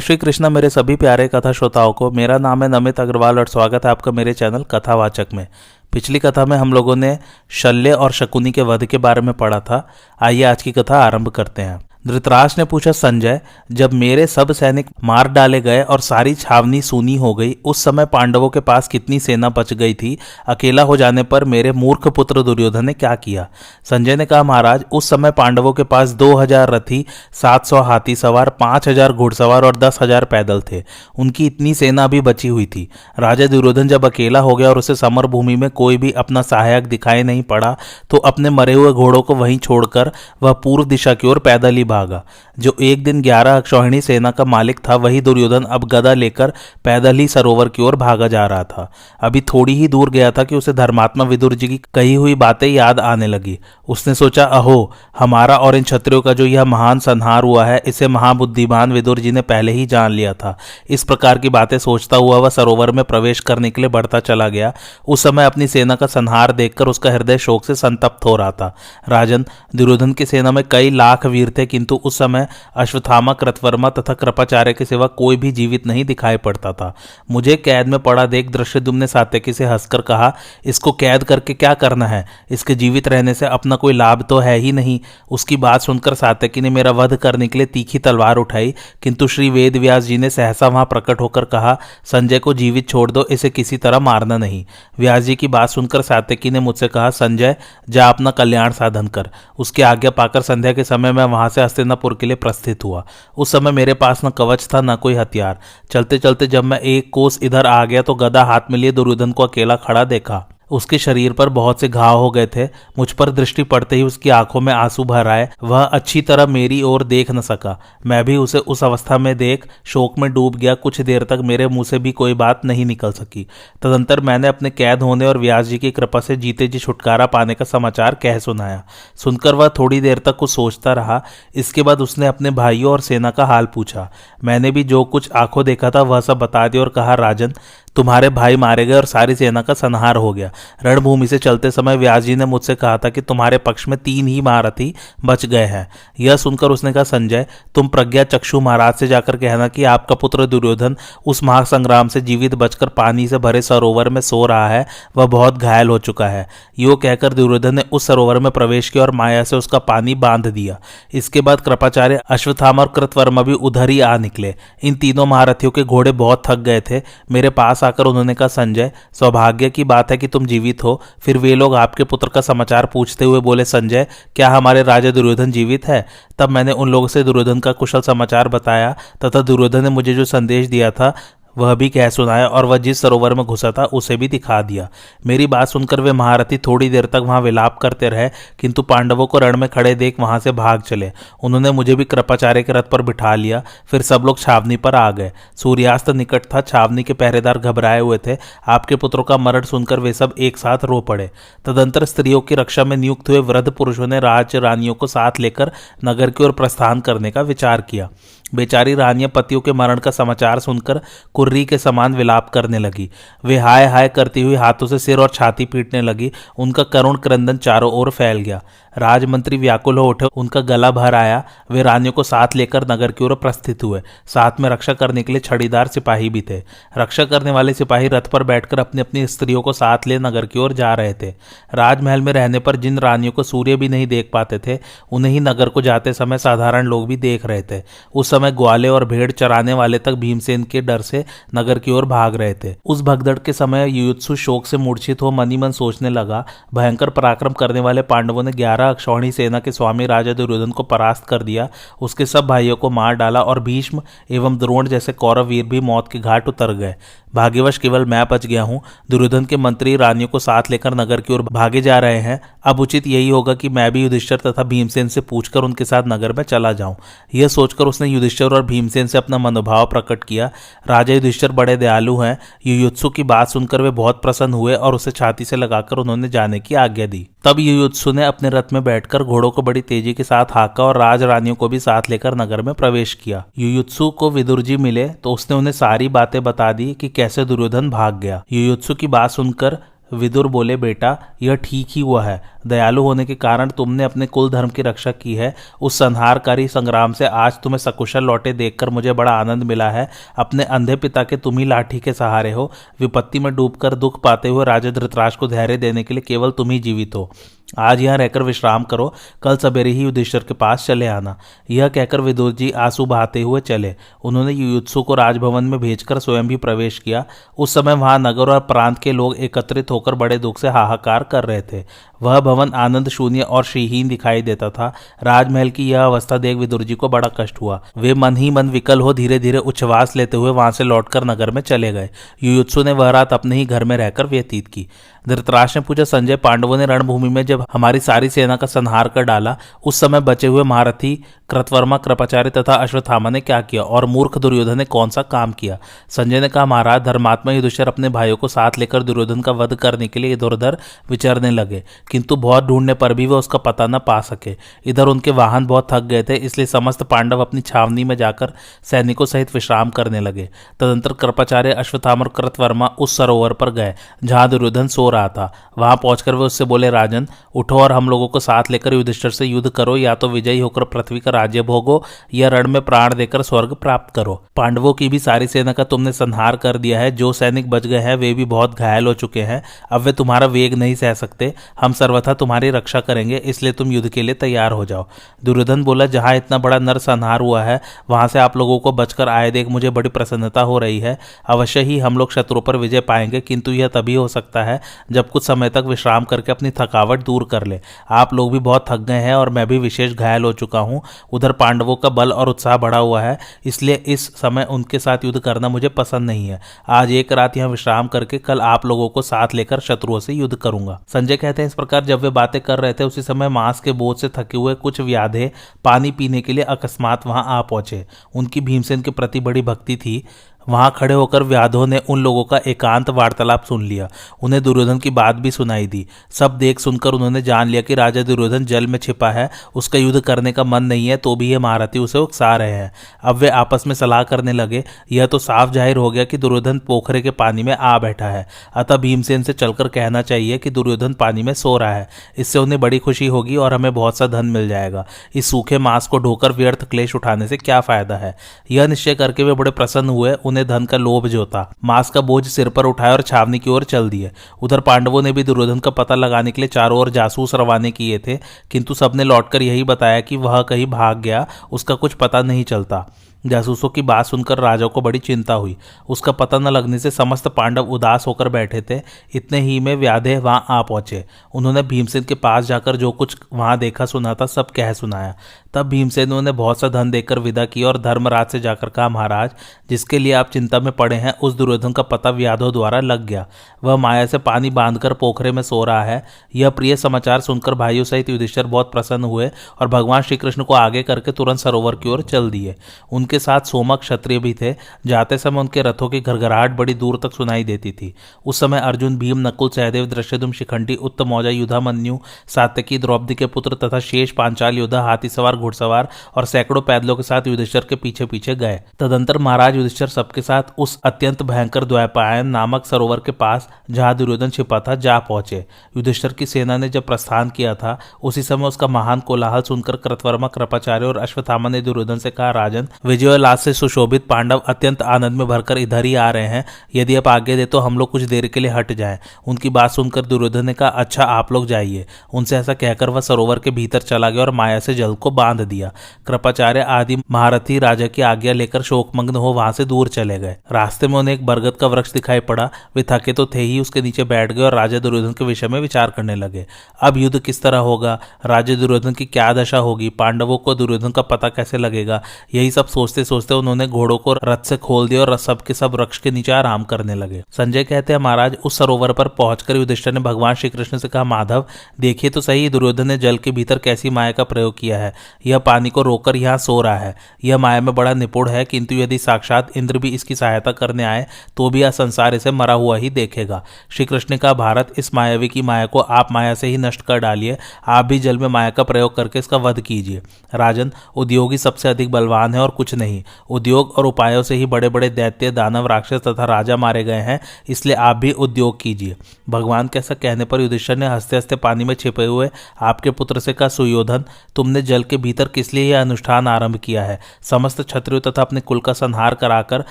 श्री कृष्णा मेरे सभी प्यारे कथा श्रोताओं को, मेरा नाम है नमित अग्रवाल और स्वागत है आपका मेरे चैनल कथावाचक में। पिछली कथा में हम लोगों ने शल्य और शकुनी के वध के बारे में पढ़ा था। आइए आज की कथा आरंभ करते हैं। धृतराष्ट्र ने पूछा, संजय, जब मेरे सब सैनिक मार डाले गए और सारी छावनी सूनी हो गई, उस समय पांडवों के पास कितनी सेना बच गई थी? अकेला हो जाने पर मेरे मूर्ख पुत्र दुर्योधन ने क्या किया? संजय ने कहा, महाराज, उस समय पांडवों के पास 2000 रथी, 700 हाथी सवार, 5000 घुड़सवार और 10,000 पैदल थे। उनकी इतनी सेना भी बची हुई थी। राजा दुर्योधन जब अकेला हो गया और उसे समर भूमि में कोई भी अपना सहायक दिखाई नहीं पड़ा, तो अपने मरे हुए घोड़ों को वहीं छोड़कर वह पूर्व दिशा की ओर पैदल ही भागा। जो एक दिन 11 अक्षौहिणी सेना का मालिक था, वही दुर्योधन अब गदा लेकर पैदल ही सरोवर की ओर भागा जा रहा था। अभी थोड़ी ही दूर गया था कि उसे धर्मात्मा विदुर जी की कही हुई बातें याद आने लगी। उसने सोचा, अहो, हमारा और इन क्षत्रियों का जो यह महान संहार हुआ है, इसे महाबुद्धिमान विदुर जी ने पहले ही जान लिया था। इस प्रकार की बातें सोचता हुआ वह सरोवर में प्रवेश करने के लिए बढ़ता चला गया। उस समय अपनी सेना का संहार देखकर उसका हृदय शोक से संतप्त हो रहा था। राजन, दुर्योधन की सेना में कई लाख वीर थे, किंतु उस समय अश्वत्थामा, कृतवर्मा तथा कृपाचार्य के सिवा कोई भी जीवित नहीं दिखाई पड़ता था। मुझे कैद में पड़ा देख धृष्टद्युम्न ने सात्यकी से हंसकर कहा, इसको कैद करके क्या करना है? इसके जीवित रहने से अपना कोई लाभ तो है ही नहीं। उसकी बात सुनकर सात्यकी ने मेरा वध करने के लिए तीखी तलवार उठाई, किंतु श्री वेद व्यास जी ने सहसा वहां प्रकट होकर कहा, संजय को जीवित छोड़ दो, इसे किसी तरह मारना नहीं। व्यास जी की बात सुनकर सात्यकी ने मुझसे कहा, संजय, जा अपना कल्याण साधन कर। उसकी आज्ञा पाकर संध्या के समय मैं वहां से हस्तिनापुर के लिए प्रस्थित हुआ। उस समय मेरे पास न कवच था न कोई हथियार। चलते चलते जब मैं एक कोस इधर आ गया तो गदा हाथ में लिए दुर्योधन को अकेला खड़ा देखा। उसके शरीर पर बहुत से घाव हो गए थे। मुझ पर दृष्टि पड़ते ही उसकी आंखों में आंसू भर आए। वह अच्छी तरह मेरी ओर देख न सका। मैं भी उसे उस अवस्था में देख शोक में डूब गया। कुछ देर तक मेरे मुंह से भी कोई बात नहीं निकल सकी। तदंतर मैंने अपने कैद होने और व्यास जी की कृपा से जीते जी छुटकारा पाने का समाचार कह सुनाया। सुनकर वह थोड़ी देर तक कुछ सोचता रहा। इसके बाद उसने अपने भाइयों और सेना का हाल पूछा। मैंने भी जो कुछ आंखों देखा था वह सब बता दिया और कहा, राजन, तुम्हारे भाई मारे गए और सारी सेना का संहार हो गया। रणभूमि से चलते समय व्यास जी ने मुझसे कहा था कि तुम्हारे पक्ष में 3 ही महारथी बच गए हैं। यह सुनकर उसने कहा, संजय, तुम प्रज्ञा चक्षु महाराज से जाकर कहना कि आपका पुत्र दुर्योधन उस महासंग्राम से जीवित बचकर पानी से भरे सरोवर में सो रहा है। वह बहुत घायल हो चुका है। यो कहकर दुर्योधन ने उस सरोवर में प्रवेश किया और माया से उसका पानी बांध दिया। इसके बाद कृपाचार्य, अश्वत्थामा और कृतवर्मा भी उधर ही आ निकले। इन तीनों महारथियों के घोड़े बहुत थक गए थे। मेरे पास आकर उन्होंने कहा, संजय, सौभाग्य की बात है कि तुम जीवित हो। फिर वे लोग आपके पुत्र का समाचार पूछते हुए बोले, संजय, क्या हमारे राजा दुर्योधन जीवित है? तब मैंने उन लोगों से दुर्योधन का कुशल समाचार बताया तथा दुर्योधन ने मुझे जो संदेश दिया था वह भी कह सुनाया और वह जिस सरोवर में घुसा था उसे भी दिखा दिया। मेरी बात सुनकर वे महारथी थोड़ी देर तक वहां विलाप करते रहे, किंतु पांडवों को रण में खड़े देख वहां से भाग चले। उन्होंने मुझे भी कृपाचार्य के रथ पर बिठा लिया। फिर सब लोग छावनी पर आ गए। सूर्यास्त निकट था। छावनी के पहरेदार घबराए हुए थे। आपके पुत्रों का मरण सुनकर वे सब एक साथ रो पड़े। तदंतर स्त्रियों की रक्षा में नियुक्त हुए वृद्ध पुरुषों ने राज्य रानियों को साथ लेकर नगर की ओर प्रस्थान करने का विचार किया। बेचारी रानियां पतियों के मरण का समाचार सुनकर कुर्री के समान विलाप करने लगी। वे हाय हाय करती हुई हाथों से सिर और छाती पीटने लगी। उनका करुण क्रंदन चारों ओर फैल गया। राजमंत्री व्याकुल हो उठे। उनका गला भर आया। वे रानियों को साथ लेकर नगर की ओर प्रस्थित हुए। साथ में रक्षा करने के लिए छड़ीदार सिपाही भी थे। रक्षा करने वाले सिपाही रथ पर बैठकर अपनी अपनी स्त्रियों को साथ ले नगर की ओर जा रहे थे। राजमहल में रहने पर जिन रानियों को सूर्य भी नहीं देख पाते थे, उन्हें ही नगर को जाते समय साधारण लोग भी देख रहे थे। उस समय ग्वाले और भेड़ चराने वाले तक भीमसेन के डर से नगर की ओर भाग रहे थे। उस भगदड़ के समय युयुत्सु शोक से मूर्छित हो मनी मन सोचने लगा, भयंकर पराक्रम करने वाले पांडवों ने 11 अक्षौहिणी सेना के स्वामी राजा दुर्योधन को परास्त कर दिया। उसके सब भाइयों को मार डाला और भीष्म एवं द्रोण जैसे कौरव वीर भी मौत के घाट उतर गए। भाग्यवश केवल मैं बच गया हूं। दुर्योधन के मंत्री रानियों को साथ लेकर नगर की ओर भागे जा रहे हैं। अब उचित यही होगा कि मैं भी युधिष्ठिर तथा भीमसेन से पूछकर उनके साथ नगर में चला जाऊं। यह सोचकर उसने युधिष्ठिर और भीमसेन से अपना मनोभाव प्रकट किया। राजा युधिष्ठिर बड़े दयालु हैं। युयुत्सु की बात सुनकर वे बहुत प्रसन्न हुए और उसे छाती से लगाकर उन्होंने जाने की आज्ञा दी। तब युयुत्सु ने अपने रथ में बैठकर घोड़ों को बड़ी तेजी के साथ हाँका और राज रानियों को भी साथ लेकर नगर में प्रवेश किया। युयुत्सु को विदुर जी मिले तो उसने उन्हें सारी बातें बता दी कि कैसे दुर्योधन भाग गया। युयुत्सु की बात सुनकर विदुर बोले, बेटा यह ठीक ही हुआ है। दयालु होने के कारण तुमने अपने कुल धर्म की रक्षा की है। उस संहारकारी संग्राम से आज तुम्हें सकुशल लौटे देखकर मुझे बड़ा आनंद मिला है। अपने अंधे पिता के तुम ही लाठी के सहारे हो। विपत्ति में डूबकर दुख पाते हुए राजा धृतराष्ट्र को धैर्य देने के लिए केवल तुम ही जीवित हो। आज यहाँ रहकर विश्राम करो, कल सवेरे ही युधिष्ठिर के पास चले आना। यह कहकर विदुर जी आंसू बहाते हुए चले। उन्होंने युयुत्सु को राजभवन में भेजकर स्वयं भी प्रवेश किया। उस समय वहां नगर और प्रांत के लोग एकत्रित होकर बड़े दुख से हाहाकार कर रहे थे। वह भवन आनंद शून्य और श्रीहीन दिखाई देता था। राजमहल की यह अवस्था देख विदुर जी को बड़ा कष्ट हुआ। वे मन ही मन विकल हो धीरे धीरे उच्छ्वास लेते हुए वहां से लौटकर नगर में चले गए। युयुत्सु ने वह रात अपने ही घर में रहकर व्यतीत की। धृतराष्ट्र ने पूछा, संजय, पांडवों ने रणभूमि में जब हमारी सारी सेना का संहार कर डाला, उस समय बचे हुए महारथी कृतवर्मा, कृपाचार्य तथा अश्वत्थामा ने क्या किया और मूर्ख दुर्योधन ने कौन सा काम किया? संजय ने कहा, महाराज, धर्मात्मा युधिष्ठिर अपने भाइयों को साथ लेकर दुर्योधन का वध करने के लिए इधर उधर विचरने लगे, किंतु बहुत ढूंढने पर भी वे उसका पता न पा सके। इधर उनके वाहन बहुत थक गए थे, इसलिए समस्त पांडव अपनी छावनी में जाकर सैनिकों सहित विश्राम करने लगे। तदंतर कृपाचार्य, अश्वत्थामा और कृतवर्मा उस सरोवर पर गए जहां दुर्योधन सो रहा था। वहां पहुंचकर वे उससे बोले, राजन, उठो और हम लोगों को साथ लेकर युधिष्ठिर से युद्ध करो। या तो विजयी होकर पृथ्वी का राज्य भोगो या रण में प्राण देकर स्वर्ग प्राप्त करो। पांडवों की भी सारी सेना का तुमने संहार कर दिया है। जो सैनिक बच गए हैं वे भी बहुत घायल हो चुके हैं। अब वे तुम्हारा वेग नहीं सह सकते। हम सर्वथा तुम्हारी रक्षा करेंगे, इसलिए तुम युद्ध के लिए तैयार हो जाओ। दुर्योधन बोला, जहां इतना बड़ा नर संहार हुआ है वहां से आप लोगों को बचकर आए देख मुझे बड़ी प्रसन्नता हो रही है। अवश्य ही हम लोग शत्रु पर विजय पाएंगे, किंतु यह तभी हो सकता है जब कुछ समय तक विश्राम करके अपनी थकावट दूर कर ले। आप लोग भी बहुत थक गए हैं और मैं भी विशेष घायल हो चुका हूं। उधर पांडवों का बल और उत्साह बढ़ा हुआ है, इसलिए इस समय उनके साथ युद्ध करना मुझे पसंद नहीं है। आज एक रात यहां विश्राम करके कल आप लोगों को साथ लेकर शत्रुओं से युद्ध करूंगा। संजय कहते हैं, इस प्रकार जब वे बातें कर रहे थे उसी समय मांस के बोझ से थके हुए कुछ व्याधे पानी पीने के लिए अकस्मात वहां आ पहुंचे। उनकी भीमसेन के प्रति बड़ी भक्ति थी। वहां खड़े होकर व्याधों ने उन लोगों का एकांत वार्तालाप सुन लिया। उन्हें दुर्योधन की बात भी सुनाई दी। सब देख सुनकर उन्होंने जान लिया कि राजा दुर्योधन जल में छिपा है, उसका युद्ध करने का मन नहीं है, तो भी ये महारथी उसे उकसा रहे हैं। अब वे आपस में सलाह करने लगे। यह तो साफ जाहिर हो गया कि दुर्योधन पोखरे के पानी में आ बैठा है, अतः भीमसेन से चलकर कहना चाहिए कि दुर्योधन पानी में सो रहा है। इससे उन्हें बड़ी खुशी होगी और हमें बहुत सा धन मिल जाएगा। इस सूखे मांस को ढोकर व्यर्थ क्लेश उठाने से क्या फायदा है? यह निश्चय करके वे बड़े प्रसन्न हुए। उन्हें धन का लोभ जो था, मांस का बोझ सिर पर उठाया और छावनी की ओर चल दिए। उधर पांडवों ने भी दुर्योधन का पता लगाने के लिए चारों ओर जासूस रवाने किए थे, किंतु सबने लौटकर यही बताया कि वह कहीं भाग गया, उसका कुछ पता नहीं चलता। जासूसों की बात सुनकर राजा को बड़ी चिंता हुई। उसका पता न लगने से समस्त पांडव उदास होकर बैठे थे। इतने ही में व्याधे वहां आ पहुंचे। उन्होंने भीमसेन के पास जाकर जो कुछ वहां देखा सुना था सब कह सुनाया। तब भीमसेन ने उन्हें बहुत सा धन देकर विदा किया और धर्मराज से जाकर कहा, महाराज, जिसके लिए आप चिंता में पड़े हैं उस दुर्योधन का पता व्याधों द्वारा लग गया। वह माया से पानी बांधकर पोखरे में सो रहा है। यह प्रिय समाचार सुनकर भाइयों सहित युधिष्ठिर बहुत प्रसन्न हुए और भगवान श्री कृष्ण को आगे करके तुरंत सरोवर की ओर चल दिए। उनके साथ सोमक क्षत्रिय भी थे। जाते समय उनके रथों की घरघराहट बड़ी दूर तक सुनाई देती थी। उस समय अर्जुन, भीम, नकुल, सहदेव, धृष्टद्युम्न, शिखंडी, उत्तमौजा, युधामन्यु, सात्यकी, द्रौपदी के पुत्र तथा शेष पांचाल योद्धा, हाथी सवार, घुड़सवार और सैकड़ों पैदलों के साथ युधिष्ठिर के पीछे पीछे गए। तदंतर महाराज युधिष्ठिर सबके साथ उस अत्यंत भयंकर द्वैपायन नामक सरोवर के पास जहां दुर्योधन छिपा था जा पहुंचे। युधिष्ठिर की सेना ने जब प्रस्थान किया था उसी समय उसका महान कोलाहल सुनकर कृतवर्मा, कृपाचार्य और अश्वत्थामा ने दुर्योधन से कहा, राजन, विजयोल्लास से सुशोभित पांडव अत्यंत आनंद में भरकर इधर ही आ रहे हैं। यदि आप आगे दे तो हम लोग कुछ देर के लिए हट जाएं। उनकी बात सुनकर दुर्योधन ने कहा, अच्छा, आप लोग जाइए। उनसे ऐसा कहकर वह सरोवर के भीतर चला गया और माया से जल को बांध दिया। कृपाचार्य आदि महारथी राजा की आज्ञा लेकर शोकमग्न हो वहां से दूर चले गए। रास्ते में उन्हें एक बरगद का वृक्ष दिखाई पड़ा। वे थके तो थे ही, उसके नीचे बैठ गए और राजा दुर्योधन के विषय में विचार करने लगे। अब युद्ध किस तरह होगा, राजा दुर्योधन की क्या दशा होगी, पांडवों को दुर्योधन का पता कैसे लगेगा, यही सब सोचते सोचते उन्होंने घोड़ों को रथ से खोल दिया और सब के सब वृक्ष के नीचे आराम करने लगे। संजय कहते हैं, महाराज, उस सरोवर पर पहुंचकर युधिष्ठिर ने भगवान श्री कृष्ण से कहा, माधव, देखिए तो सही दुर्योधन ने जल के भीतर कैसी माया का प्रयोग किया है। यह पानी को रोककर यहाँ सो रहा है। यह माया में बड़ा निपुण है, किंतु यदि साक्षात इंद्र भी इसकी सहायता करने आए तो भी यह संसार इसे मरा हुआ ही देखेगा। श्री कृष्ण का भारत, इस मायावी की माया को आप माया से ही नष्ट कर डालिए। आप भी जल में माया का प्रयोग करके इसका वध कीजिए। राजन, उद्योग ही सबसे अधिक बलवान है और कुछ नहीं। उद्योग और उपायों से ही बड़े बड़े दैत्य, दानव, राक्षस तथा राजा मारे गए हैं, इसलिए आप भी उद्योग कीजिए। भगवान के ऐसा कहने पर युधिष्ठिर ने हंसते हंसते पानी में छिपे हुए आपके पुत्र से कहा, सुयोधन, तुमने जल के भीतर किस लिए यह अनुष्ठान आरंभ किया है? समस्त क्षत्रियों तथा अपने कुल का संहार कराकर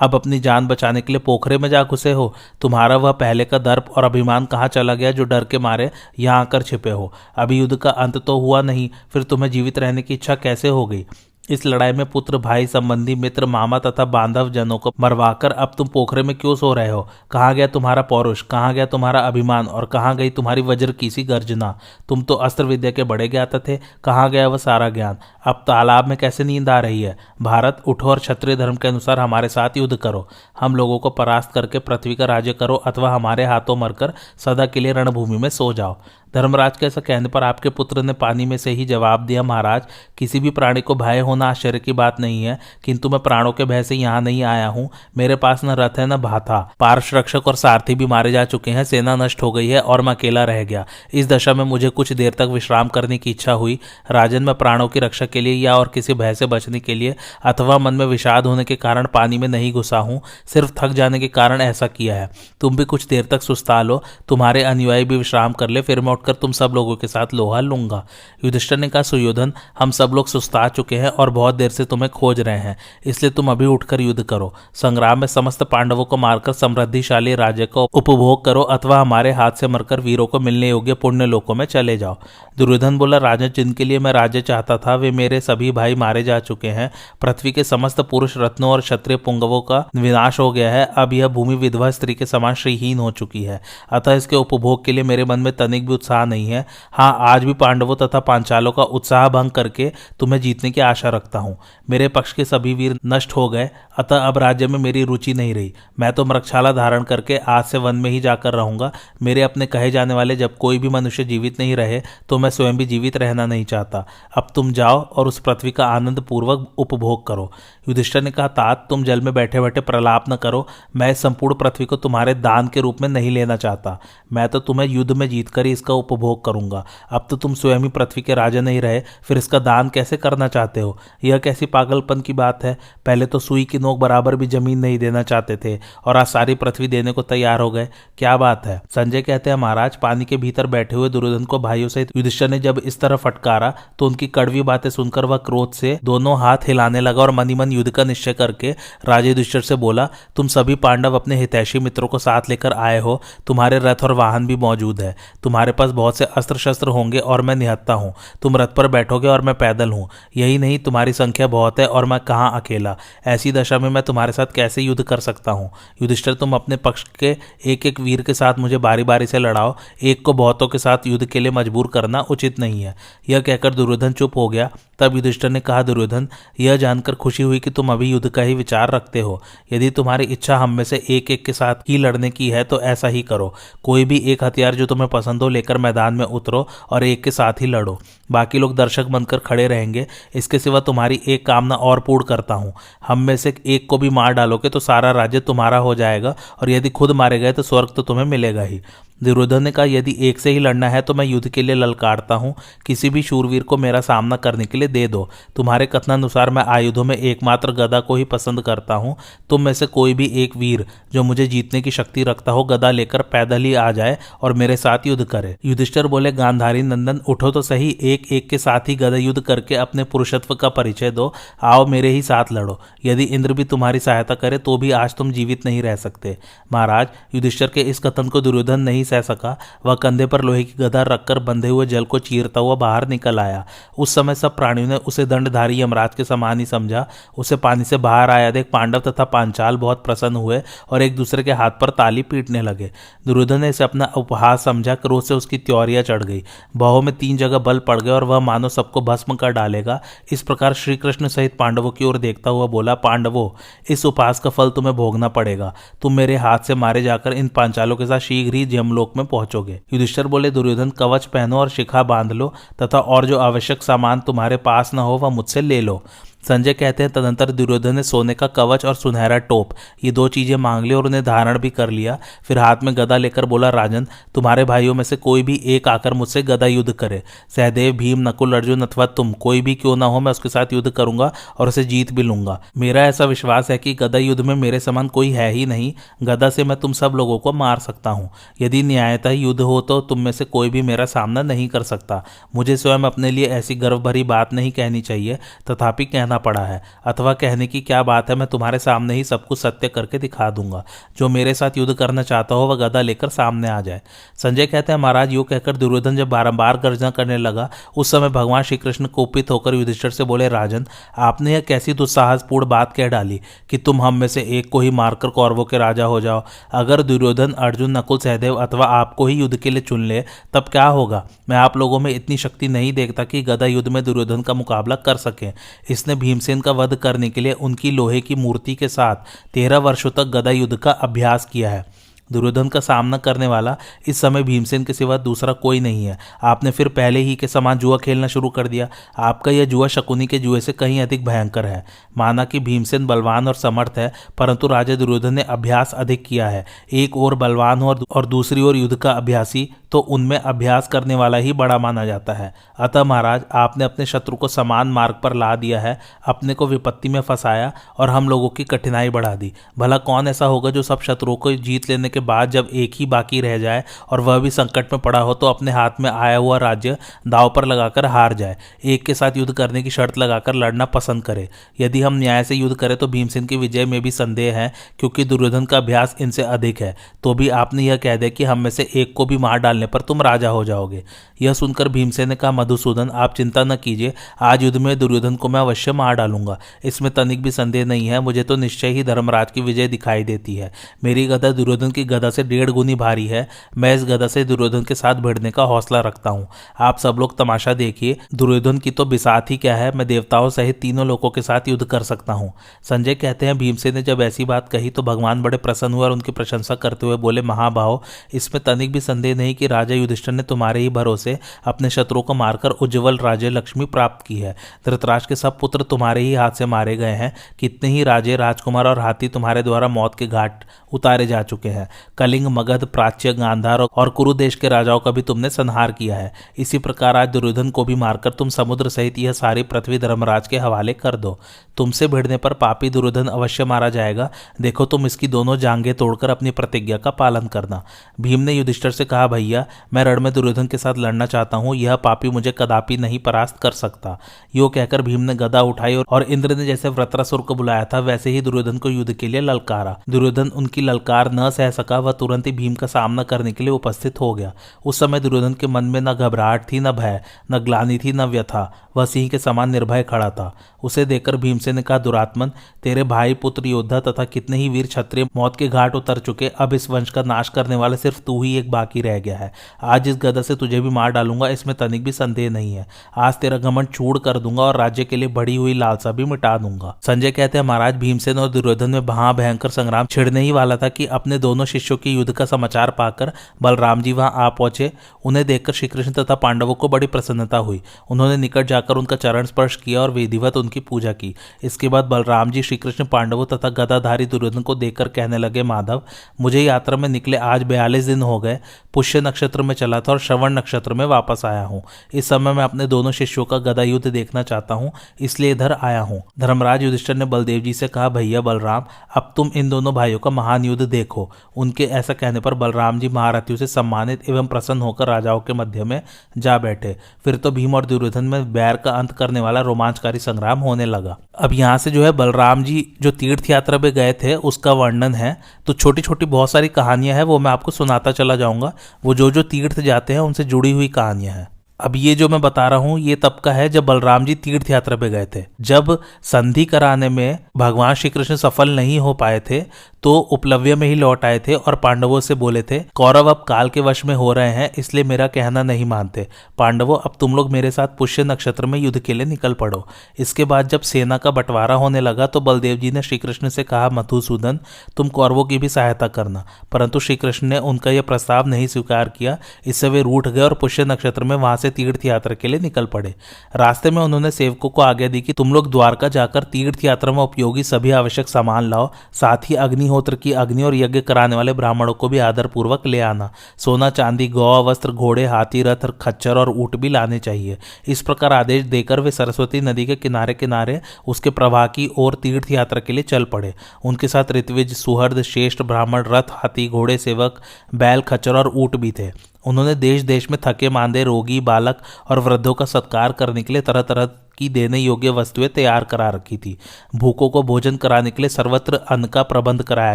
अब अपनी जान बचाने के लिए पोखरे में जा घुसे हो? तुम्हारा वह पहले का दर्प और अभिमान कहाँ चला गया जो डर के मारे यहाँ आकर छिपे हो? अभी युद्ध का अंत तो हुआ नहीं, फिर तुम्हें जीवित रहने की इच्छा कैसे हो गई? इस लड़ाई में पुत्र, भाई, संबंधी, मित्र, मामा तथा बांधव जनों को मरवाकर अब तुम पोखरे में क्यों सो रहे हो? कहाँ गया तुम्हारा पौरुष? कहाँ गया तुम्हारा अभिमान? और कहाँ गई तुम्हारी वज्र की सी गर्जना? तुम तो अस्त्र विद्या के बड़े ज्ञाता थे, कहाँ गया वह सारा ज्ञान? अब तालाब में कैसे नींद आ रही है? भारत, उठो और क्षत्रिय धर्म के अनुसार हमारे साथ युद्ध करो। हम लोगों को परास्त करके पृथ्वी का राज्य करो, अथवा हमारे हाथों मरकर सदा के लिए रणभूमि में सो जाओ। धर्मराज के ऐसा कहने पर आपके पुत्र ने पानी में से ही जवाब दिया, महाराज, किसी भी प्राणी को भय होना आश्चर्य की बात नहीं है, किंतु मैं प्राणों के भय से यहाँ नहीं आया हूँ। मेरे पास न रथ है न भाथा, पार्श्व रक्षक और सारथी भी मारे जा चुके हैं, सेना नष्ट हो गई है और मैं अकेला रह गया। इस दशा में मुझे कुछ देर तक विश्राम करने की इच्छा हुई। राजन, मैं प्राणों की रक्षा के लिए या और किसी भय से बचने के लिए अथवा मन में विषाद होने के कारण पानी में नहीं घुसा हूँ, सिर्फ थक जाने के कारण ऐसा किया है। तुम भी कुछ देर तक सुस्ता लो, तुम्हारे अनुयायी भी विश्राम कर ले, फिर मैं उठकर तुम सब लोगों के साथ लोहा लूंगा। युधिष्ठिर ने कहा, सुयोधन, हम सब लोग सुस्ता चुके हैं और बहुत देर से तुम्हें खोज रहे हैं, इसलिए तुम अभी उठकर युद्ध करो। संग्राम में समस्त पांडवों को मारकर समृद्धिशाली राज्य को उपभोग करो, अथवा हमारे हाथ से मरकर वीरों को मिलने योग्य पुण्य लोकों में चले जाओ। दुर्योधन बोला, राजन, जिनके लिए मैं राज्य चाहता था वे मेरे सभी भाई मारे जा चुके हैं। पृथ्वी के समस्त पुरुष रत्नों और क्षत्रिय पुंगवों का विनाश हो गया है। अब यह भूमि विधवा स्त्री के समान श्रीहीन हो चुकी है, अतः इसके उपभोग के लिए मेरे मन में तनिक भी उत्साह नहीं है। हाँ, आज भी पांडवों तथा पांचालों का उत्साह भंग करके तुम्हें जीतने की आशा रखता हूँ। मेरे पक्ष के सभी वीर नष्ट हो गए, अतः अब राज्य में मेरी रुचि नहीं रही। मैं तो मृगशाला धारण करके आज से वन में ही जाकर रहूंगा। मेरे अपने कहे जाने वाले जब कोई भी मनुष्य जीवित नहीं रहे तो मैं स्वयं भी जीवित रहना नहीं चाहता। अब तुम जाओ और उस पृथ्वी का आनंद पूर्वक उपभोग करो। युधिष्ठिर ने कहा, तात, तुम जल में बैठे बैठे प्रलाप न करो। मैं इस संपूर्ण पृथ्वी को तुम्हारे दान के रूप में नहीं लेना चाहता। मैं तो तुम्हें युद्ध में जीतकर ही इसका उपभोग करूंगा। अब तो तुम स्वयं ही पृथ्वी के राजा नहीं रहे, फिर इसका दान कैसे करना चाहते हो? यह कैसी पागलपन की बात है? पहले तो सुई की नोक बराबर भी जमीन नहीं देना चाहते थे और आज सारी पृथ्वी देने को तैयार हो गए। क्या बात है? संजय कहते हैं, महाराज, पानी के भीतर बैठे हुए दुर्योधन को भाइयों सहित युधिष्ठिर ने जब इस तरह फटकारा तो उनकी कड़वी बातें सुनकर वह क्रोध से दोनों हाथ हिलाने लगा और मनी मन युद्ध का निश्चय करके राजा युधिष्ठिर से बोला, तुम सभी पांडव अपने हितैषी मित्रों को साथ लेकर आए हो। तुम्हारे रथ और वाहन भी मौजूद है। तुम्हारे पास बहुत से अस्त्र शस्त्र होंगे और मैं निहत्था हूँ। तुम रथ पर बैठोगे और मैं पैदल हूँ। यही नहीं, तुम्हारी संख्या बहुत है और मैं कहाँ अकेला। ऐसी दशा में मैं तुम्हारे साथ कैसे युद्ध कर सकता हूँ? युधिष्ठिर, तुम अपने पक्ष के एक एक वीर के साथ मुझे बारी बारी से लड़ाओ। एक को बहुतों के साथ युद्ध के लिए मजबूर करना उचित नहीं है। यह कहकर दुर्योधन चुप हो गया। तब युधिष्ठिर ने कहा, दुर्योधन, यह जानकर खुशी हुई कि तुम अभी युद्ध का ही विचार रखते हो। यदि तुम्हारी इच्छा हम में से एक एक के साथ ही लड़ने की है तो ऐसा ही करो। कोई भी एक हथियार जो तुम्हें पसंद हो लेकर मैदान में उतरो और एक के साथ ही लड़ो। बाकी लोग दर्शक बनकर खड़े रहेंगे। इसके सिवा तुम्हारी एक कामना और पूर्ण करता हूँ। हम में से एक को भी मार डालोगे तो सारा राज्य तुम्हारा हो जाएगा, और यदि खुद मारे गए तो स्वर्ग तो तुम्हें मिलेगा ही। दुर्योधन ने कहा, यदि एक से ही लड़ना है तो मैं युद्ध के लिए ललकारता हूँ। किसी भी शूरवीर को मेरा सामना करने के लिए दे दो। तुम्हारे कथनानुसार मैं आयुधों में एकमात्र गदा को ही पसंद करता हूँ। तुम में से कोई भी एक वीर जो मुझे जीतने की शक्ति रखता हो गदा लेकर पैदल ही आ जाए और मेरे साथ युद्ध करे। युधिष्ठिर बोले, गांधारी नंदन, उठो तो सही। एक एक के साथ ही गदा युद्ध करके अपने पुरुषत्व का परिचय दो। आओ मेरे ही साथ लड़ो। यदि इंद्र भी तुम्हारी सहायता करे तो भी आज तुम जीवित नहीं रह सकते। महाराज, युधिष्ठिर के इस कथन को दुर्योधन नहीं सह सका। वह कंधे पर लोहे की गदा रखकर बंधे हुए जल को चीरता हुआ बाहर निकल आया। उस समय सब प्राणियों ने उसे दंडधारी यमराज के समान ही समझा। उसे पानी से बाहर आया देख पांडव तथा पांचाल बहुत प्रसन्न हुए और एक दूसरे के हाथ पर ताली पीटने लगे। दुर्योधन ने इसे अपना उपहास समझा। क्रोध से उसकी त्योरियां चढ़ गई। बाहों में 3 जगह बल पड़ गए और वह मानो सबको भस्म कर डालेगा। इस प्रकार श्री कृष्ण सहित पांडवों की ओर देखता हुआ बोला, पांडवों, इस उपहास का फल तुम्हें भोगना पड़ेगा। तुम मेरे हाथ से मारे जाकर इन पांचालों के साथ शीघ्र ही यमलोक लोक में पहुंचोगे। युधिष्ठिर बोले, दुर्योधन कवच पहनो और शिखा बांध लो तथा और जो आवश्यक सामान तुम्हारे पास न हो वह मुझसे ले लो। संजय कहते हैं, तदंतर दुर्योधन ने सोने का कवच और सुनहरा टोप ये 2 चीजें मांग ली और उन्हें धारण भी कर लिया। फिर हाथ में गदा लेकर बोला, राजन, तुम्हारे भाइयों में से कोई भी एक आकर मुझसे गदा युद्ध करे। सहदेव, भीम, नकुल, अर्जुन अथवा तुम, कोई भी क्यों ना हो, मैं उसके साथ युद्ध करूंगा और उसे जीत भी लूंगा। मेरा ऐसा विश्वास है कि गदा युद्ध में मेरे समान कोई है ही नहीं। गदा से मैं तुम सब लोगों को मार सकता हूं। यदि न्यायतः युद्ध हो तो तुम में से कोई भी मेरा सामना नहीं कर सकता। मुझे स्वयं अपने लिए ऐसी गर्व भरी बात नहीं कहनी चाहिए, तथापि कहना पड़ा है। अथवा कहने की क्या बात है, मैं तुम्हारे सामने ही सब कुछ सत्य करके दिखा दूंगा। जो मेरे साथ युद्ध करना चाहता हो वह गदा लेकर सामने आ जाए। संजय कहते हैं, महाराज, यूं कहकर दुर्योधन जब बारंबार गर्जना करने लगा उस समय भगवान श्री कृष्ण कोपित होकर युधिष्ठिर से बोले, राजन, आपने यह कैसी दुस्साहसपूर्ण बात कह डाली कि तुम हम में से एक को ही मारकर कौरवों के राजा हो जाओ। अगर दुर्योधन, अर्जुन, नकुल, सहदेव अथवा आपको ही युद्ध के लिए चुन ले तब क्या होगा? मैं आप लोगों में इतनी शक्ति नहीं देखता कि गदा युद्ध में दुर्योधन का मुकाबला कर सके। इसने भीमसेन का वध करने के लिए उनकी लोहे की मूर्ति के साथ 13 वर्षों तक गदा युद्ध का अभ्यास किया है। दुर्योधन का सामना करने वाला इस समय भीमसेन के सिवा दूसरा कोई नहीं है। आपने फिर पहले ही के समान जुआ खेलना शुरू कर दिया। आपका यह जुआ शकुनी के जुए से कहीं अधिक भयंकर है। माना कि भीमसेन बलवान और समर्थ है, परंतु राजा दुर्योधन ने अभ्यास अधिक किया है। एक ओर बलवान हो और दूसरी ओर युद्ध का अभ्यासी, तो उनमें अभ्यास करने वाला ही बड़ा माना जाता है। अतः महाराज, आपने अपने शत्रु को समान मार्ग पर ला दिया है, अपने को विपत्ति में फंसाया और हम लोगों की कठिनाई बढ़ा दी। भला कौन ऐसा होगा जो सब शत्रुओं को जीत लेने के बाद जब एक ही बाकी रह जाए और वह भी संकट में पड़ा हो तो अपने हाथ में आया हुआ राज्य दांव पर लगाकर हार जाए, एक के साथ युद्ध करने की शर्त लगाकर लड़ना पसंद करे। यदि हम न्याय से युद्ध करें तो भीमसेन की विजय में भी संदेह है, क्योंकि दुर्योधन का अभ्यास इनसे अधिक है। तो भी आपने यह कह दिया कि हम में से एक को भी मार डालने पर तुम राजा हो जाओगे। यह सुनकर भीमसेन ने कहा, मधुसूदन, आप चिंता न कीजिए, आज युद्ध में दुर्योधन को मैं अवश्य मार डालूंगा। इसमें तनिक भी संदेह नहीं है। मुझे तो निश्चय ही धर्मराज की विजय दिखाई देती है। मेरी गदा दुर्योधन की गदा से 1.5 गुनी भारी है। मैं इस गदा से दुर्योधन के साथ भिड़ने का हौसला रखता हूँ। आप सब लोग तमाशा देखिए। दुर्योधन की तो बिसात ही क्या है, मैं देवताओं सहित तीनों लोगों के साथ युद्ध कर सकता हूँ। संजय कहते हैं, भीमसेन ने जब ऐसी बात कही तो भगवान बड़े प्रसन्न हुए और उनकी प्रशंसा करते हुए बोले, महाबाहो, इसमें तनिक भी संदेह नहीं कि राजा युधिष्ठिर ने तुम्हारे ही भरोसे अपने शत्रुओं को मारकर उज्ज्वल राज्य लक्ष्मी प्राप्त की है। धृतराष्ट्र के सब पुत्र तुम्हारे ही हाथ से मारे गए हैं। कितने ही राजे, राजकुमार और हाथी तुम्हारे द्वारा मौत के घाट उतारे जा चुके हैं। कलिंग, मगध, प्राच्य, गांधार और कुरु देश के राजाओं का भी तुमने संहार किया है। इसी प्रकार आज दुर्योधन को भी मारकर तुम समुद्र सहित यह सारी पृथ्वी धर्मराज के हवाले कर दो। तुमसे भिड़ने पर पापी दुर्योधन अवश्य मारा जाएगा। देखो, तुम इसकी दोनों जांघें तोड़कर अपनी प्रतिज्ञा का पालन करना। भीम ने युधिष्ठिर से कहा, भैया, मैं रण में दुर्योधन के साथ लड़ना चाहता हूँ। यह पापी मुझे कदापि नहीं परास्त कर सकता। यो कहकर भीम ने गदा उठाई और इंद्र ने जैसे वृत्रासुर को बुलाया था वैसे ही दुर्योधन को युद्ध के लिए ललकारा। दुर्योधन उनकी ललकार न सह सका। वह तुरंत ही भीम का सामना करने के लिए उपस्थित हो गया। उस समय दुर्योधन के मन में न घबराहट थी, न भय, न ग्लानि थी, न व्यथा। वह सिंह के समान निर्भय खड़ा था। उसे देखकर भीमसेन ने कहा, दुरात्मन, तेरे भाई, पुत्र, योद्धा तथा कितने ही वीर क्षत्रिय मौत के घाट उतर चुके। अब इस वंश का नाश करने वाला सिर्फ तू ही एक बाकी रह गया है। आज इस गदा से तुझे भी मार डालूंगा, इसमें तनिक भी संदेह नहीं है। आज तेरा घमंड चूड़ कर दूंगा और राज्य के लिए बढ़ी हुई लालसा भी मिटा दूंगा। संजय कहते हैं, महाराज, भीमसेन और दुर्योधन में भयंकर संग्राम छिड़ने ही वाला था कि अपने दोनों शिष्यों के युद्ध का समाचार पाकर बलराम जी वहां आ पहुंचे। उन्हें देखकर श्रीकृष्ण तथा पांडवों को बड़ी प्रसन्नता हुई। उन्होंने निकट जाकर उनका चरण स्पर्श किया और विधिवत उनकी पूजा की। इसके बाद बलराम जी श्रीकृष्ण, पांडवों तथा गदाधारी दुर्योधन को देखकर कहने लगे, माधव, मुझे यात्रा में निकले आज 42 दिन हो गए। पुष्य नक्षत्र में चला था और श्रवण नक्षत्र में वापस आया हूँ। इस समय मैं अपने दोनों शिष्यों का गदा युद्ध देखना चाहता हूँ, इसलिए इधर आया हूँ। धर्मराज युधिष्ठिर ने बलदेव जी से कहा, भैया बलराम, अब तुम इन दोनों भाइयों का महान युद्ध देखो। उनके ऐसा कहने पर बलराम जी महारथियों से सम्मानित एवं प्रसन्न होकर राजाओं के मध्य में जा बैठे। फिर तो भीम और दुर्योधन में बैर का अंत करने वाला रोमांचकारी संग्राम होने लगा। अब यहाँ से जो है बलराम जी जो तीर्थ यात्रा पे गए थे उसका वर्णन है। तो छोटी छोटी बहुत सारी कहानियां हैं, वो मैं आपको सुनाता चला जाऊंगा। वो जो तीर्थ जाते हैं उनसे जुड़ी हुई कहानियां हैं। अब ये जो मैं बता रहा हूँ ये तब का है जब बलराम जी तीर्थ यात्रा पे गए थे। जब संधि कराने में भगवान श्री कृष्ण सफल नहीं हो पाए थे तो उपलव्य में ही लौट आए थे और पांडवों से बोले थे, कौरव अब काल के वश में हो रहे हैं इसलिए मेरा कहना नहीं मानते। पांडवों, अब तुम लोग मेरे साथ पुष्य नक्षत्र में युद्ध के लिए निकल पड़ो। इसके बाद जब सेना का बंटवारा होने लगा तो बलदेव जी ने श्री कृष्ण से कहा, मधुसूदन तुम कौरवों की भी सहायता करना। परंतु श्री कृष्ण ने उनका यह प्रस्ताव नहीं स्वीकार किया। इससे वे रूठ गए और पुष्य नक्षत्र में वहां से तीर्थ यात्रा के लिए निकल पड़े। रास्ते में उन्होंने सेवकों को आज्ञा दी कि तुम लोग द्वारका जाकर तीर्थ यात्रा में उपयोगी सभी आवश्यक सामान लाओ, साथ ही अग्निहोत्र की अग्नि और यज्ञ कराने वाले ब्राह्मणों को भी आदर पूर्वक ले आना। सोना चांदी, गौ वस्त्र, घोड़े, हाथी, रथ, खच्चर और ऊंट भी लाने चाहिए। इस प्रकार आदेश देकर वे सरस्वती नदी के किनारे किनारे उसके प्रवाह की ओर तीर्थ यात्रा के लिए चल पड़े। उनके साथ ऋत्विज, सुहृद, श्रेष्ठ ब्राह्मण, रथ, हाथी, घोड़े, सेवक, बैल, खच्चर और ऊंट भी थे। उन्होंने देश देश में थके मांदे, रोगी, बालक और वृद्धों का सत्कार करने के लिए तरह तरह की देने योग्य वस्तुएं तैयार करा रखी थी। भूखों को भोजन कराने के लिए सर्वत्र अन्न का प्रबंध कराया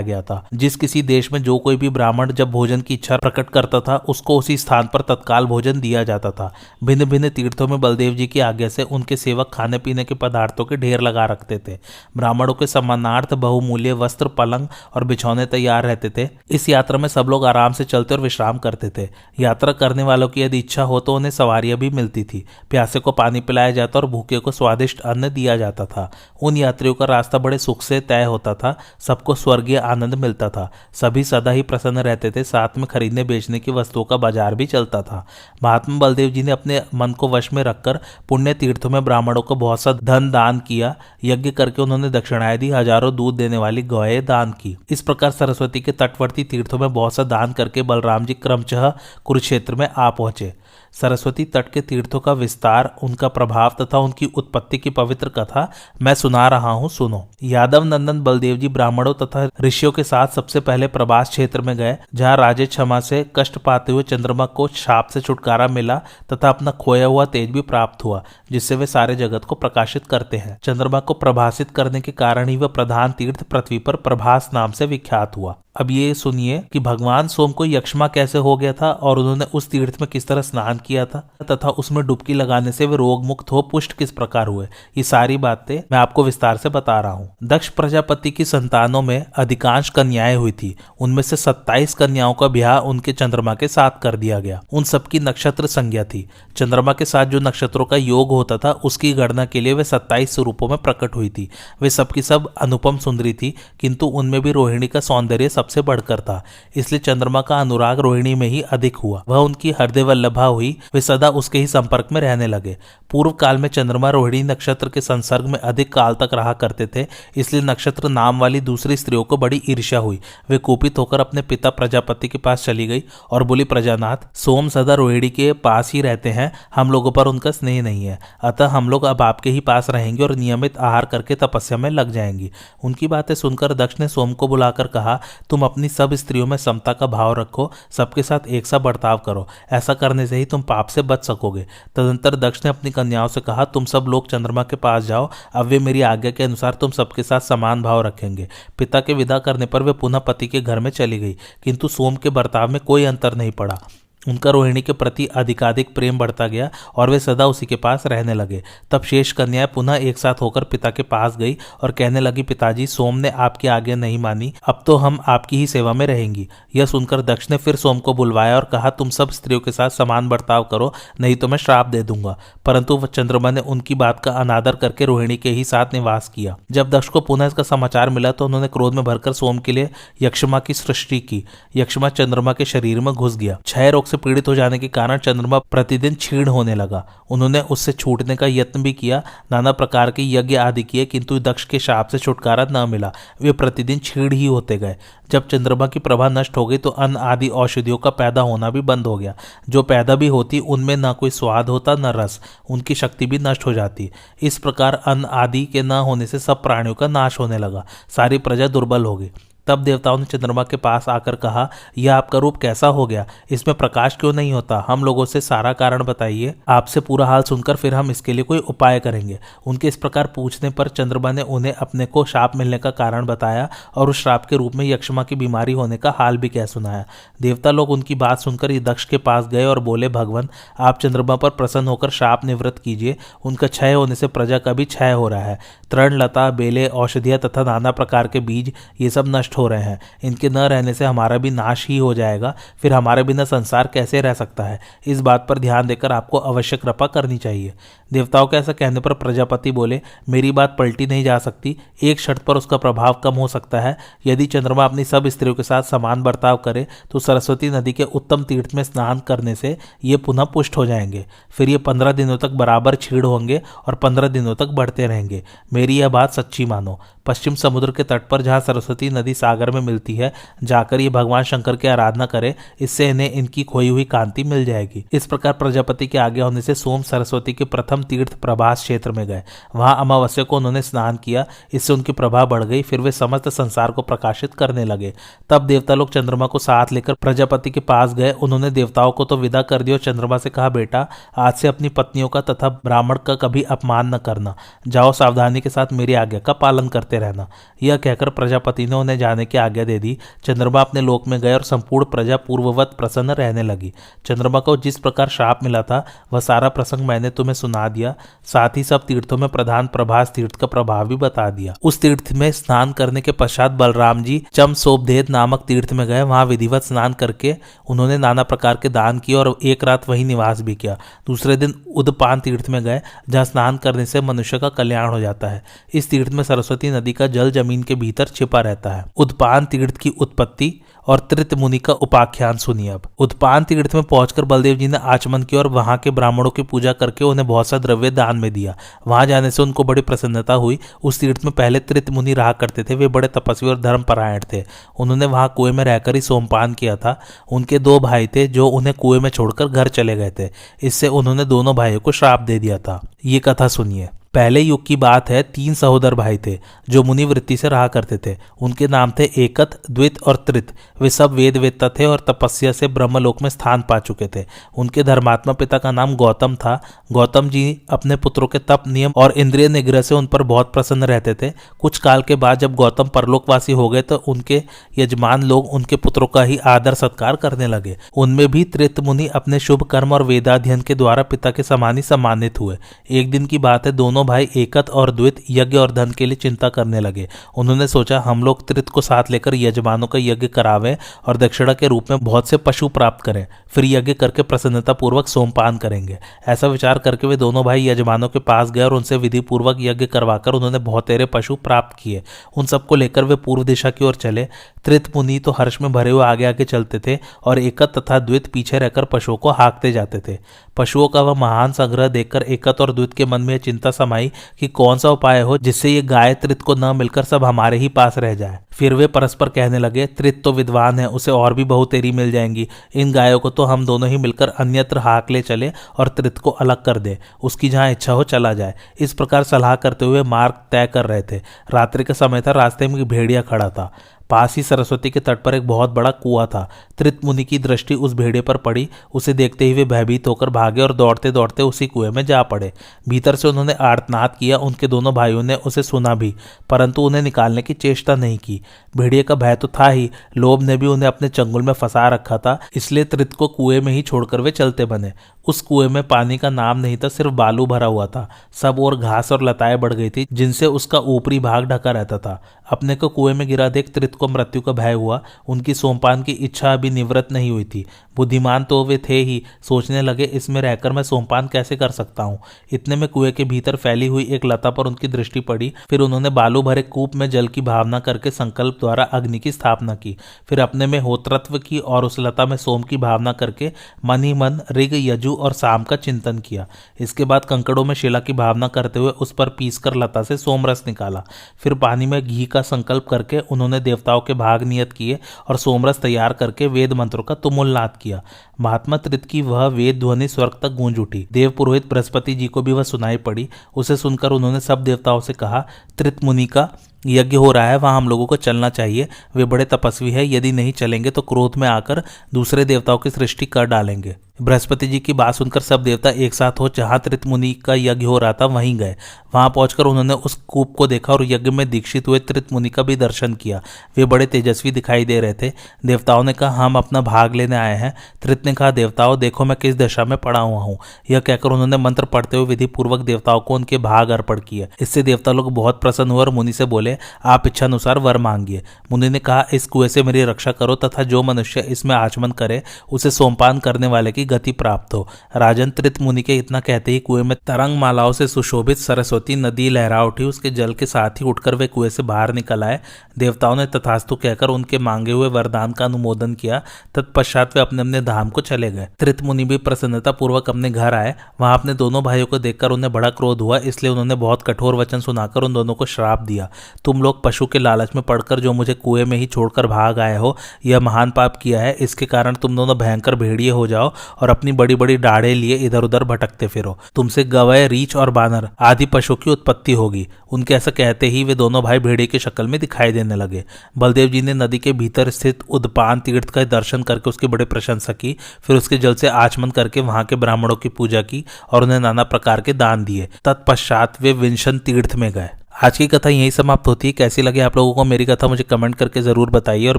गया था। जिस किसी देश में जो कोई भी ब्राह्मण जब भोजन की इच्छा प्रकट करता था उसको उसी स्थान पर तत्काल भोजन दिया जाता था। भिन्न भिन्न तीर्थों में बलदेव जी की आज्ञा से उनके सेवक खाने पीने के पदार्थों के ढेर लगा रखते थे। ब्राह्मणों के सम्मानार्थ बहुमूल्य वस्त्र, पलंग और बिछौने तैयार रहते थे। इस यात्रा में सब लोग आराम से चलते और विश्राम करते थे। यात्रा करने वालों की यदि इच्छा हो तो उन्हें सवारियां भी मिलती थी। प्यासे को पानी पिलाया जाता और भूखे को स्वादिष्ट अन्न दिया जाता था। उन यात्रियों का रास्ता बड़े सुख से तय होता था। सबको स्वर्गीय आनंद मिलता था। सभी सदा ही प्रसन्न रहते थे। साथ में खरीदने बेचने की वस्तुओं का बाजार भी चलता था। महात्मा बलदेव जी ने अपने मन को वश में रखकर पुण्य तीर्थों में ब्राह्मणों को बहुत सा धन दान किया। यज्ञ करके उन्होंने दक्षिणाएं दी। हजारों दूध देने वाली गौएं दान की। इस प्रकार सरस्वती के तटवर्ती तीर्थों में बहुत सा दान करके बलराम जी क्रमशः कुरुक्षेत्र में आ पहुंचे। सरस्वती तट के तीर्थों का विस्तार, उनका प्रभाव तथा उनकी उत्पत्ति की पवित्र कथा मैं सुना रहा हूँ, सुनो। यादव नंदन बलदेव जी ब्राह्मणों तथा ऋषियों के साथ सबसे पहले प्रभास क्षेत्र में गए, जहाँ राजे क्षमा से कष्ट पाते हुए चंद्रमा को शाप से छुटकारा मिला तथा अपना खोया हुआ तेज भी प्राप्त हुआ, जिससे वे सारे जगत को प्रकाशित करते हैं। चंद्रमा को प्रभासित करने के कारण ही वह प्रधान तीर्थ पृथ्वी पर प्रभास नाम से विख्यात हुआ। अब ये सुनिए कि भगवान सोम को यक्ष्मा कैसे हो गया था और उन्होंने उस तीर्थ में किस तरह स्नान किया था तथा उसमें डुबकी लगाने से वे रोग मुक्त हो पुष्ट किस प्रकार हुए। ये सारी बातें मैं आपको विस्तार से बता रहा हूँ। दक्ष प्रजापति की संतानों में अधिकांश कन्याएं हुई थी। उनमें से 27 कन्याओं का ब्याह उनके चंद्रमा के साथ कर दिया गया। उन सबकी नक्षत्र संज्ञा थी। चंद्रमा के साथ जो नक्षत्रों का योग होता था उसकी गणना के लिए वे 27 स्वरूपों में प्रकट हुई थी। वे सबकी सब अनुपम सुंदरी थी, किंतु उनमें भी रोहिणी का सौंदर्य सबसे बढ़कर था। इसलिए चंद्रमा का अनुराग रोहिणी में ही अधिक हुआ। वह उनकी हृदय वल्लभा हुई। वे सदा उसके ही संपर्क में रहने लगे। पूर्व काल में चंद्रमा रोहिणी नक्षत्र के संसर्ग में अधिक काल तक रहा करते थे। इसलिए नक्षत्र नाम वाली दूसरी स्त्रियों को बड़ी ईर्ष्या हुई। वे कुपित होकर अपने पिता प्रजापति के पास चली गई और बोली, प्रजानाथ, सोम सदा रोहिणी के पास ही रहते हैं। हम लोगों पर उनका स्नेह नहीं है, अतः हम लोग अब आपके ही पास रहेंगे और नियमित आहार करके तपस्या में लग जाएंगी। उनकी बातें सुनकर दक्ष ने सोम को बुलाकर कहा, तुम अपनी सब स्त्रियों में समता का भाव रखो, सबके साथ एक सा बर्ताव करो। ऐसा करने से ही तुम पाप से बच सकोगे। तदंतर दक्ष ने अपनी कन्याओं से कहा, तुम सब लोग चंद्रमा के पास जाओ। अब वे मेरी आज्ञा के अनुसार तुम सबके साथ समान भाव रखेंगे। पिता के विदा करने पर वे पुनः पति के घर में चली गई, किंतु सोम के बर्ताव में कोई अंतर नहीं पड़ा। उनका रोहिणी के प्रति अधिकाधिक प्रेम बढ़ता गया और वे सदा उसी के पास रहने लगे। तब शेष कन्याएं पुनः एक साथ होकर पिता के पास गई और कहने लगी, पिताजी, सोम ने आपकी आज्ञा नहीं मानी, अब तो हम आपकी ही सेवा में रहेंगी। यह सुनकर दक्ष ने फिर सोम को बुलवाया और कहा, तुम सब स्त्रियों के साथ समान बर्ताव करो, नहीं तो मैं श्राप दे दूंगा। परंतु वह चंद्रमा ने उनकी बात का अनादर करके रोहिणी के ही साथ निवास किया। जब दक्ष को पुनः इसका समाचार मिला तो उन्होंने क्रोध में भरकर सोम के लिए यक्षमा की सृष्टि की। यक्षमा चंद्रमा के शरीर में घुस गया। क्षय रोग से पीड़ित हो जाने के कारण चंद्रमा प्रतिदिन क्षीण होने लगा। उन्होंने उससे छूटने का यत्न भी किया, नाना प्रकार के यज्ञ आदि किए, किंतु दक्ष के शाप से छुटकारा न मिला। वे प्रतिदिन क्षीण ही होते गए। जब चंद्रमा की प्रभा नष्ट हो गई तो अन्न आदि औषधियों का पैदा होना भी बंद हो गया। जो पैदा भी होती उनमें न कोई स्वाद होता न रस, उनकी शक्ति भी नष्ट हो जाती। इस प्रकार अन्न आदि के न होने से सब प्राणियों का नाश होने लगा। सारी प्रजा दुर्बल हो गई। तब देवताओं ने चंद्रमा के पास आकर कहा, यह आपका रूप कैसा हो गया? इसमें प्रकाश क्यों नहीं होता? हम लोगों से सारा कारण बताइए। आपसे पूरा हाल सुनकर फिर हम इसके लिए कोई उपाय करेंगे। उनके इस प्रकार पूछने पर चंद्रमा ने उन्हें अपने को शाप मिलने का कारण बताया और उस श्राप के रूप में यक्षमा की बीमारी होने का हाल भी कह सुनाया। देवता लोग उनकी बात सुनकर दक्ष के पास गए और बोले, भगवान, आप चंद्रमा पर प्रसन्न होकर शाप निवृत्त कीजिए। उनका क्षय होने से प्रजा का भी क्षय हो रहा है। तृण, लता, बेले, औषधियां तथा नाना प्रकार के बीज ये सब नष्ट हो रहे हैं। इनके न रहने से हमारा भी नाश ही हो जाएगा। फिर हमारे बिना संसार कैसे रह सकता है? इस बात पर ध्यान देकर आपको अवश्य कृपा करनी चाहिए। देवताओं के ऐसा कहने पर प्रजापति बोले, मेरी बात पलटी नहीं जा सकती। एक शर्त पर उसका प्रभाव कम हो सकता है। यदि चंद्रमा अपनी सब स्त्रियों के साथ समान बर्ताव करे तो सरस्वती नदी के उत्तम तीर्थ में स्नान करने से ये पुनः पुष्ट हो जाएंगे। फिर ये 15 दिनों तक बराबर क्षीण होंगे और 15 दिनों तक बढ़ते रहेंगे। मेरी यह बात सच्ची मानो। पश्चिम समुद्र के तट पर जहाँ सरस्वती नदी सागर में मिलती है, जाकर ये भगवान शंकर की आराधना करें। इससे इन्हें इनकी खोई हुई कांति मिल जाएगी। इस प्रकार प्रजापति के आगे होने से सोम सरस्वती के प्रथम तीर्थ प्रभास क्षेत्र में गए। वहां अमावस्या को उन्होंने स्नान किया। इससे उनकी प्रभा बढ़ गई। फिर वे समस्त संसार को प्रकाशित करने लगे। तब देवता लोग चंद्रमा को साथ लेकर प्रजापति के पास गए। उन्होंने देवताओं को तो विदा कर दिया और चंद्रमा से कहा, बेटा, आज से अपनी पत्नियों का तथा ब्राह्मण का कभी अपमान न करना। जाओ, सावधानी के साथ मेरी आज्ञा का पालन करते रहना। यह कहकर प्रजापति ने उन्हें जाने की आज्ञा दे दी। चंद्रमा अपने लोक में गए और संपूर्ण प्रजा पूर्ववत प्रसन्न रहने लगी। चंद्रमा को जिस प्रकार शाप मिला था वह सारा प्रसंग मैंने तुम्हें सुना दिया। साथ ही सब तीर्थों में प्रधान प्रभास तीर्थ का प्रभाव भी बता दिया। उस तीर्थ में स्नान करने के पश्चात बलराम जी चमसोपदेद नामक तीर्थ में गए। वहां विधिवत स्नान करके उन्होंने नाना प्रकार के दान किए और एक रात वहीं निवास भी किया। दूसरे दिन उदपान तीर्थ में गए, जहाँ स्नान करने से मनुष्य का कल्याण हो जाता है। इस तीर्थ में सरस्वती नदी का जल जमीन के भीतर छिपा रहता है। उदपान तीर्थ की उत्पत्ति और त्रित मुनि का उपाख्यान सुनिए। अब उदपान तीर्थ में पहुंचकर बलदेव जी ने आचमन किया और वहां के ब्राह्मणों की पूजा करके उन्हें बहुत सा द्रव्य दान में दिया। वहां जाने से उनको बड़ी प्रसन्नता हुई। उस तीर्थ में पहले त्रित मुनि रहा करते थे। वे बड़े तपस्वी और धर्मपरायण थे। उन्होंने वहां कुएं में रहकर ही सोमपान किया था। उनके 2 भाई थे जो उन्हें कुएं में छोड़कर घर चले गए थे। इससे उन्होंने दोनों भाइयों को श्राप दे दिया था। ये कथा सुनिए। पहले युग की बात है। 3 सहोदर भाई थे जो मुनि वृत्ति से रहा करते थे। उनके नाम थे एकत, द्वित और त्रित। वे सब वेद वेत्ता थे और तपस्या से ब्रह्मलोक में स्थान पा चुके थे। उनके धर्मात्मा पिता का नाम गौतम था। गौतम जी अपने पुत्रों के तप, नियम और इंद्रिय निग्रह से उन पर बहुत प्रसन्न रहते थे। कुछ काल के बाद जब गौतम परलोकवासी हो गए तो उनके यजमान लोग उनके पुत्रों का ही आदर सत्कार करने लगे। उनमें भी त्रित मुनि अपने शुभ कर्म और वेदाध्ययन के द्वारा पिता के समान ही सम्मानित हुए। एक दिन की बात है, दोनों भाई एकत और द्वित यज्ञ और धन के लिए चिंता करने लगे। उन्होंने सोचा, हम लोग त्रित को साथ लेकर यजमानों का यज्ञ करावें और दक्षिणा के रूप में बहुत से पशु प्राप्त करें। फिर यज्ञ करके प्रसन्नता पूर्वक सोमपान करेंगे। ऐसा विचार करके वे दोनों भाई यजमानों के पास गए और उनसे विधि पूर्वक यज्ञ करवाकर उन्होंने बहुतेरे पशु प्राप्त किए। उन सबको लेकर वे पूर्व दिशा की ओर चले। त्रित मुनि तो हर्ष में भरे हुए आगे आगे चलते थे और एकत तथा द्वित पीछे रहकर पशुओं को हाँकते जाते थे। पशुओं का वह महान संग्रह देखकर एकत और द्वित के मन में चिंता समाई कि कौन सा उपाय हो जिससे ये गाय त्रित को न मिलकर सब हमारे ही पास रह जाए। फिर वे परस्पर कहने लगे, त्रित तो विद्वान है, उसे और भी बहुतेरी मिल जाएंगी। इन गायों को तो हम दोनों ही मिलकर अन्यत्र हाँक ले चले और त्रित को अलग कर दे, उसकी जहाँ इच्छा हो चला जाए। इस प्रकार सलाह करते हुए मार्ग तय कर रहे थे। रात्रि का समय था। रास्ते में भेड़िया खड़ा था। पास ही सरस्वती के तट पर एक बहुत बड़ा कुआं था। त्रित मुनि की दृष्टि उस भेड़िए पर पड़ी। उसे देखते ही वे भयभीत होकर भागे और दौड़ते दौड़ते उसी कुएं में जा पड़े। भीतर से उन्होंने आर्तनाद किया। उनके दोनों भाइयों ने उसे सुना भी, परंतु उन्हें निकालने की चेष्टा नहीं की। भेड़िए का भय तो था ही, लोभ ने भी उन्हें अपने चंगुल में फंसा रखा था। इसलिए त्रित को कुएं में ही छोड़कर वे चलते बने। उस कुएं में पानी का नाम नहीं था, सिर्फ बालू भरा हुआ था। सब और घास और लताएं बढ़ गई थी जिनसे उसका ऊपरी भाग ढका रहता था। अपने को कुएं में गिरा देख त्रित को मृत्यु का भय हुआ। उनकी सोमपान की इच्छा अभी निवृत्त नहीं हुई थी। बुद्धिमान तो वे थे ही। सोचने लगे, इसमें रहकर मैं सोमपान कैसे कर सकता हूँ। इतने में कुएं के भीतर फैली हुई एक लता पर उनकी दृष्टि पड़ी। फिर उन्होंने बालू भरे कूप में जल की भावना करके संकल्प द्वारा अग्नि की स्थापना की। फिर अपने में होत्रत्व की और उस लता में सोम की भावना करके मन ही मन ऋग, यजु और साम का चिंतन किया। इसके बाद कंकड़ों में शिला की भावना करते हुए उस पर पीसकर लता से सोमरस निकाला। फिर पानी में घी का संकल्प करके उन्होंने देवताओं के भाग नियत किए और सोमरस तैयार करके वेद मंत्रों का तुमुल नाद किया। महात्मा त्रित की वह वेद ध्वनि स्वर्ग तक गूंज उठी। देव पुरोहित बृहस्पति जी को भी वह सुनाई पड़ी। उसे सुनकर उन्होंने सब देवताओं से कहा, त्रित मुनि का यज्ञ हो रहा है वहां हम लोगों को चलना चाहिए। वे बड़े तपस्वी है, यदि नहीं चलेंगे तो क्रोध में आकर दूसरे देवताओं की सृष्टि कर डालेंगे। बृहस्पति जी की बात सुनकर सब देवता एक साथ हो जहां त्रित मुनि का यज्ञ हो रहा था वहीं गए। वहां पहुंचकर उन्होंने उस कूप को देखा और यज्ञ में दीक्षित हुए त्रित मुनि का भी दर्शन किया। वे बड़े तेजस्वी दिखाई दे रहे थे। देवताओं ने कहा, हम अपना भाग लेने आए हैं। त्रित ने कहा, देवताओं देखो मैं किस दशा में पड़ा हुआ हूँ। यह कहकर उन्होंने मंत्र पढ़ते हुए विधि पूर्वक देवताओं को उनके भाग अर्पण किए। इससे देवता लोग बहुत प्रसन्न हुए और मुनि से बोले, आप इच्छानुसार वर मांगिए। मुनि ने कहा, इस कुएं से मेरी रक्षा करो तथा जो मनुष्य इसमें आचमन करे उसे सोमपान करने वाले की गति प्राप्त हो। राजन, त्रित मुनि के इतना कहते ही कुएं में तरंग मालाओं से सुशोभित सरस्वती नदी लहरा उठी। उसके जल के साथ ही उठकर वे कुएं से बाहर निकल आए। देवताओं ने तथास्तु कहकर उनके मांगे हुए वरदान का अनुमोदन किया। तत्पश्चात वे अपने अपने धाम को चले गए। त्रित मुनि भी प्रसन्नता पूर्वक अपने घर आए। वहां अपने दोनों भाइयों को देखकर उन्हें बड़ा क्रोध हुआ, इसलिए उन्होंने बहुत कठोर वचन सुनाकर उन दोनों को श्राप दिया। तुम लोग पशु के लालच में पड़कर जो मुझे कुएं में ही छोड़कर भाग आए हो, यह महान पाप किया है। इसके कारण तुम दोनों भयंकर भेड़िए हो जाओ और अपनी बड़ी बड़ी दाढ़ें लिए इधर उधर भटकते फिरो। तुमसे गवय, रीछ और बानर आदि पशुओं की उत्पत्ति होगी। उनके ऐसा कहते ही वे दोनों भाई भेड़िए की शक्ल में दिखाई देने लगे। बलदेव जी ने नदी के भीतर स्थित उद्पान तीर्थ का दर्शन करके उसकी बड़ी प्रशंसा की। फिर उसके जल से आचमन करके वहां के ब्राह्मणों की पूजा की और उन्हें नाना प्रकार के दान दिए। तत्पश्चात वे विंशन तीर्थ में गए। आज की कथा यही समाप्त होती है। कैसी लगी आप लोगों को मेरी कथा मुझे कमेंट करके जरूर बताइए और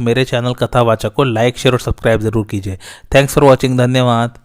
मेरे चैनल कथावाचक को लाइक, शेयर और सब्सक्राइब जरूर कीजिए। Thanks for watching. धन्यवाद।